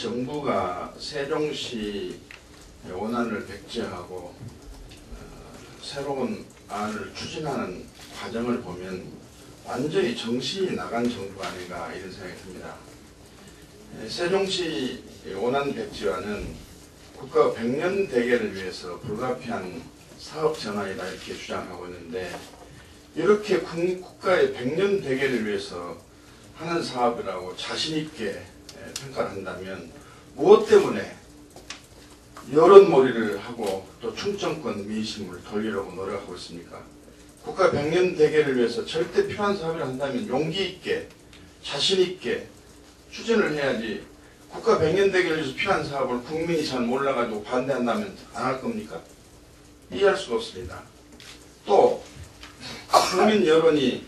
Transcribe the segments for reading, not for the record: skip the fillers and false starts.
정부가 세종시 원안을 백지화하고 새로운 안을 추진하는 과정을 보면 완전히 정신이 나간 정부가 아닌가 이런 생각이 듭니다. 세종시 원안 백지화는 국가 100년 대계를 위해서 불가피한 사업 전환이다 이렇게 주장하고 있는데, 이렇게 국가의 100년 대계를 위해서 하는 사업이라고 자신 있게 평가를 한다면 무엇 때문에 여론몰이를 하고 또 충청권 민심을 돌리려고 노력하고 있습니까? 국가 100년 대계를 위해서 절대 필요한 사업이라 한다면 용기 있게 자신 있게 추진을 해야지, 국가 100년 대계를 위해서 필요한 사업을 국민이 잘 몰라가지고 반대한다면 안 할 겁니까? 이해할 수가 없습니다. 또 국민 여론이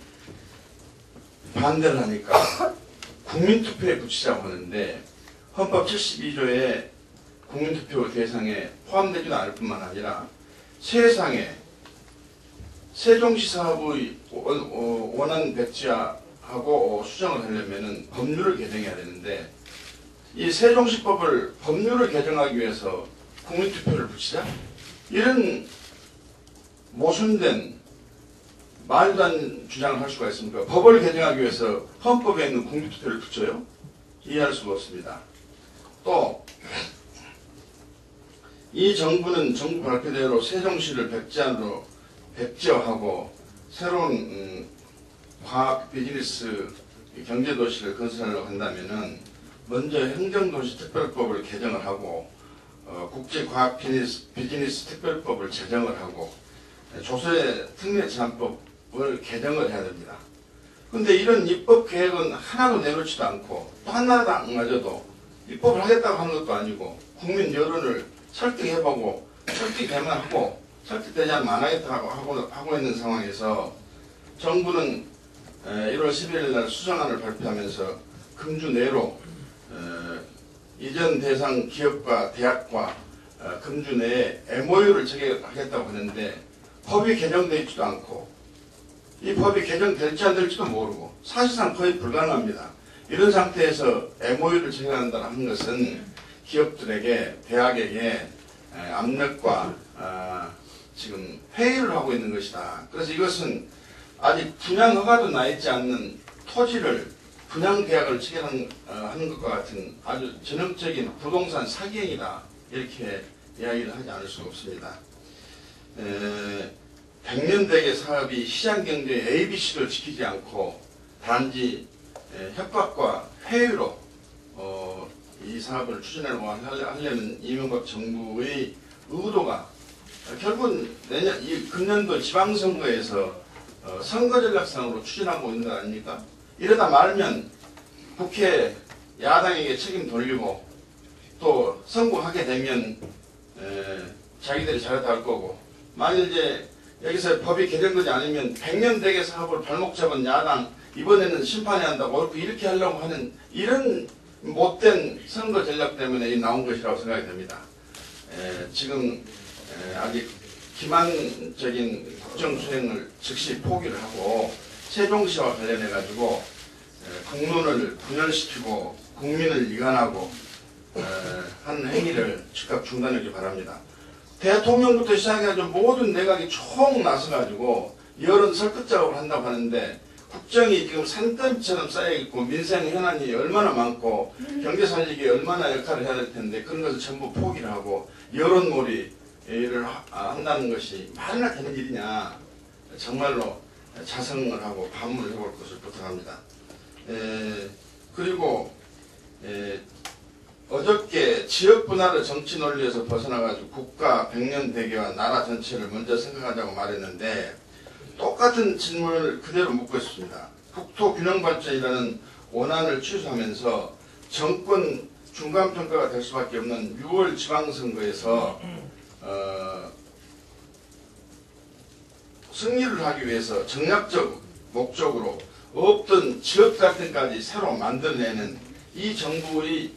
반대를 하니까 국민투표에 붙이자고 하는데, 헌법 72조에 국민투표 대상에 포함되지도 않을 뿐만 아니라 세상에 세종시 사업의 원안 백지화하고 수정을 하려면 법률을 개정해야 되는데, 이 세종시법을 법률을 개정하기 위해서 국민투표를 붙이자? 이런 모순된 말도 안 되는 주장을 할 수가 있습니까? 법을 개정하기 위해서 헌법에 있는 국민투표를 붙여요? 이해할 수가 없습니다. 또 이 정부는 정부 발표대로 세종시를 백지화하고 새로운 과학, 비즈니스, 경제도시를 건설하려고 한다면은 먼저 행정도시특별법을 개정을 하고 국제과학 비즈니스 특별법을 제정을 하고 조세 특례제한법을 개정을 해야 됩니다. 그런데 이런 입법 계획은 하나도 내놓지도 않고 또 하나마저도 입법을 하겠다고 하는 것도 아니고 국민 여론을 설득해보고 설득되면 하고 설득되지 않으면 안 하겠다고 하고 있는 상황에서 정부는 1월 11일 날 수정안을 발표하면서 금주 내로 이전 대상 기업과 대학과 금주 내에 MOU를 체결하겠다고 하는데 법이 개정되어 있지도 않고 이 법이 개정될지 안 될지도 모르고 사실상 거의 불가능합니다. 이런 상태에서 MOU를 체결한다는 하는 것은 기업들에게, 대학에게 압력과 지금 회의를 하고 있는 것이다. 그래서 이것은 아직 분양 허가도 나 있지 않는 토지를 분양 계약을 체결하는 것과 같은 아주 전형적인 부동산 사기행위다. 이렇게 이야기를 하지 않을 수가 없습니다. 100년 대계 사업이 시장경제의 ABC를 지키지 않고 단지 협박과 회유로 이 사업을 추진하려고 하려는 이명박 정부의 의도가 결국은 이 금년도 지방선거에서 선거 전략상으로 추진하고 있는 거 아닙니까? 이러다 말면 국회 야당에게 책임 돌리고 또 선거하게 되면 자기들이 잘했다 할 거고, 만일 이제 여기서 법이 개정되지 않으면 100년 대계 사업을 발목 잡은 야당 이번에는 심판해야 한다고 이렇게 하려고 하는 이런 못된 선거 전략 때문에 나온 것이라고 생각이 됩니다. 지금 아직 기만적인 국정 수행을 즉시 포기를 하고 세종시와 관련해 가지고 국론을 분열시키고 국민을 이간하고 하는 행위를 즉각 중단하기 바랍니다. 대통령부터 시작해가지고 모든 내각이 총 나서가지고 여론 설득 작업을 한다고 하는데, 국정이 지금 산더미처럼 쌓여있고 민생 현안이 얼마나 많고 경제 살리기에 얼마나 역할을 해야 될 텐데 그런 것을 전부 포기를 하고 여론몰이를 한다는 것이 말이나 되는 일이냐. 정말로 자성을 하고 반문을 해볼 것을 부탁합니다. 그리고 어저께 지역 분할의 정치 논리에서 벗어나가지고 국가 100년 대계와 나라 전체를 먼저 생각하자고 말했는데, 똑같은 질문을 그대로 묻고 있습니다. 국토균형발전이라는 원안을 취소하면서 정권 중간평가가 될 수밖에 없는 6월 지방선거에서 승리를 하기 위해서 정략적 목적으로 없던 지역 갈등까지 새로 만들어내는 이 정부의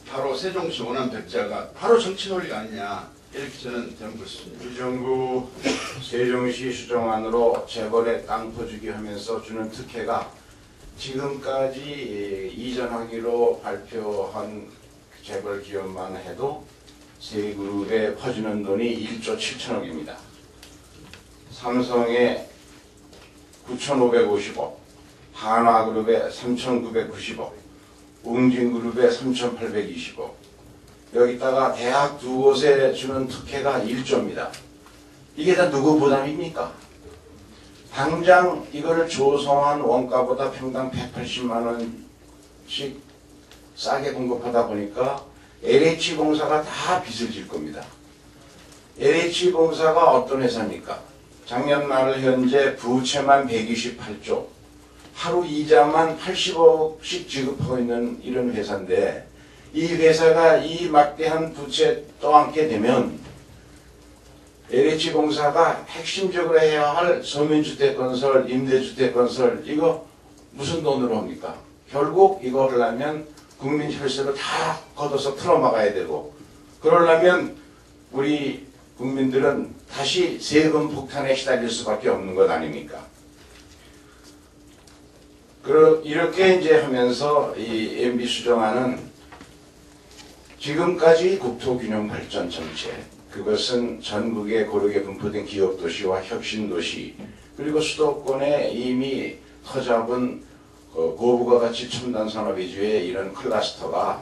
바로 세종시 원안 백지화가 바로 정치 논리가 아니냐, 이렇게 저는 묻고 있습니다. 이 정부 세종시 수정안으로 재벌에 땅 퍼주기 하면서 주는 특혜가 지금까지 이전하기로 발표한 재벌 기업만 해도 세 그룹에 퍼지는 돈이 1조 7천억입니다. 삼성의 9,550억, 한화그룹의 3,990억, 웅진그룹의 3,820억, 여기다가 대학 두 곳에 주는 특혜가 1조입니다. 이게 다 누구 부담입니까? 당장 이걸 조성한 원가보다 평당 180만 원씩 싸게 공급하다 보니까 LH공사가 다 빚을 질 겁니다. LH공사가 어떤 회사입니까? 작년 말 현재 부채만 128조, 하루 이자만 80억씩 지급하고 있는 이런 회사인데, 이 회사가 이 막대한 부채 떠안게 되면 LH공사가 핵심적으로 해야 할 서민주택건설, 임대주택건설, 이거 무슨 돈으로 합니까? 결국 이거 하려면 국민 혈세로 다 걷어서 틀어막아야 되고, 그러려면 우리 국민들은 다시 세금 폭탄에 시달릴 수밖에 없는 것 아닙니까? 이렇게 이제 하면서 이 MB 수정안은 지금까지 국토균형발전 정책, 그것은 전국에 고르게 분포된 기업도시와 혁신도시, 그리고 수도권에 이미 터잡은 고부가 가치 첨단 산업 위주의 이런 클러스터가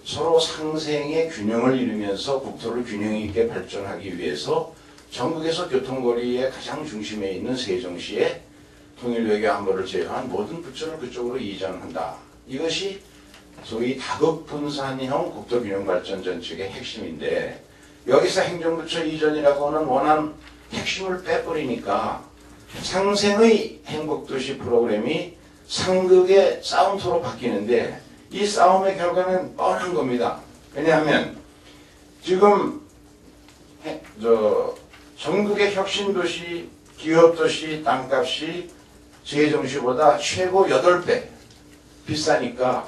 서로 상생의 균형을 이루면서 국토를 균형 있게 발전하기 위해서 전국에서 교통거리의 가장 중심에 있는 세종시에 통일외교 안보를 제외한 모든 부처를 그쪽으로 이전한다. 이것이 소위 다급분산형 국토균형발전 정책의 핵심인데, 여기서 행정부처 이전이라고 하는 원한 핵심을 빼버리니까 상생의 행복도시 프로그램이 상극의 싸움터로 바뀌는데, 이 싸움의 결과는 뻔한 겁니다. 왜냐하면 지금 전국의 혁신도시, 기업도시 땅값이 세종시보다 최고 8배 비싸니까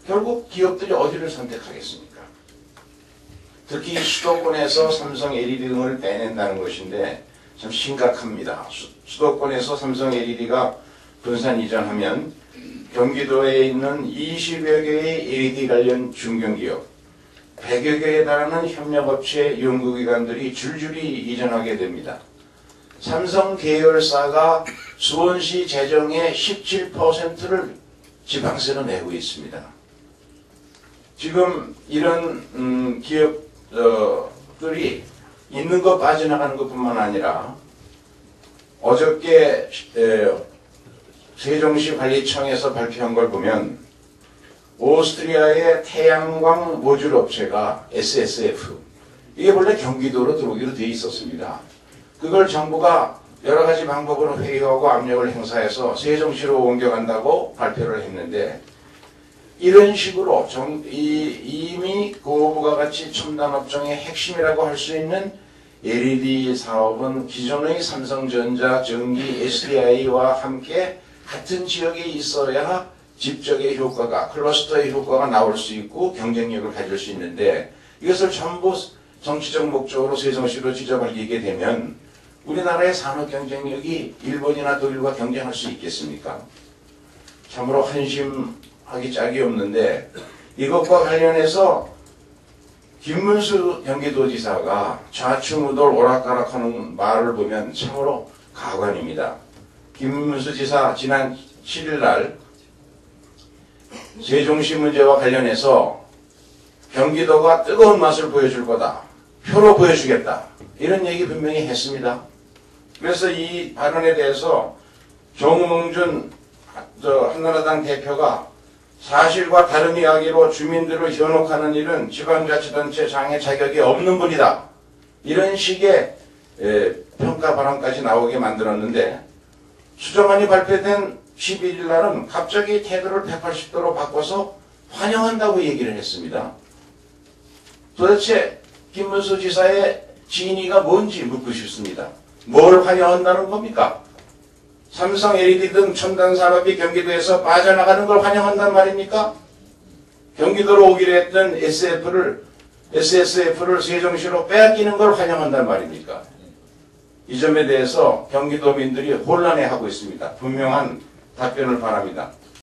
결국 기업들이 어디를 선택하겠습니까? 특히 수도권에서 삼성 LED 등을 빼낸다는 것인데 참 심각합니다. 수도권에서 삼성 LED가 분산 이전하면 경기도에 있는 20여 개의 LED 관련 중견기업, 100여 개에 달하는 협력업체 연구기관들이 줄줄이 이전하게 됩니다. 삼성 계열사가 수원시 재정의 17%를 지방세로 내고 있습니다. 지금 이런 기업들이 있는 거 빠져나가는 것뿐만 아니라 어저께 세종시 관리청에서 발표한 걸 보면 오스트리아의 태양광 모듈 업체가 SSF, 이게 원래 경기도로 들어오기로 돼 있었습니다. 그걸 정부가 여러 가지 방법으로 회유하고 압력을 행사해서 세종시로 옮겨간다고 발표를 했는데, 이런 식으로 이미 고부가 가치 첨단 업종의 핵심이라고 할 수 있는 LED 사업은 기존의 삼성전자, 전기, SDI와 함께 같은 지역에 있어야 집적의 효과가, 클러스터의 효과가 나올 수 있고 경쟁력을 가질 수 있는데, 이것을 전부 정치적 목적으로 세종시로 지저발리게 되면 우리나라의 산업 경쟁력이 일본이나 독일과 경쟁할 수 있겠습니까? 참으로 한심하기 짝이 없는데, 이것과 관련해서 김문수 경기도지사가 좌충우돌 오락가락하는 말을 보면 참으로 가관입니다. 김문수 지사 지난 7일 날 세종시 문제와 관련해서 경기도가 뜨거운 맛을 보여줄 거다, 표로 보여주겠다, 이런 얘기 분명히 했습니다. 그래서 이 발언에 대해서 정몽준 한나라당 대표가 사실과 다른 이야기로 주민들을 현혹하는 일은 지방자치단체장의 자격이 없는 분이다, 이런 식의 평가 발언까지 나오게 만들었는데, 수정안이 발표된 11일 날은 갑자기 태도를 180도로 바꿔서 환영한다고 얘기를 했습니다. 도대체 김문수 지사의 진위가 뭔지 묻고 싶습니다. 뭘 환영한다는 겁니까? 삼성 LED 등 첨단 산업이 경기도에서 빠져나가는 걸 환영한단 말입니까? 경기도로 오기로 했던 SSF를 세종시로 빼앗기는 걸 환영한단 말입니까? 이 점에 대해서 경기도민들이 혼란해하고 있습니다. 분명한 답변을 바랍니다.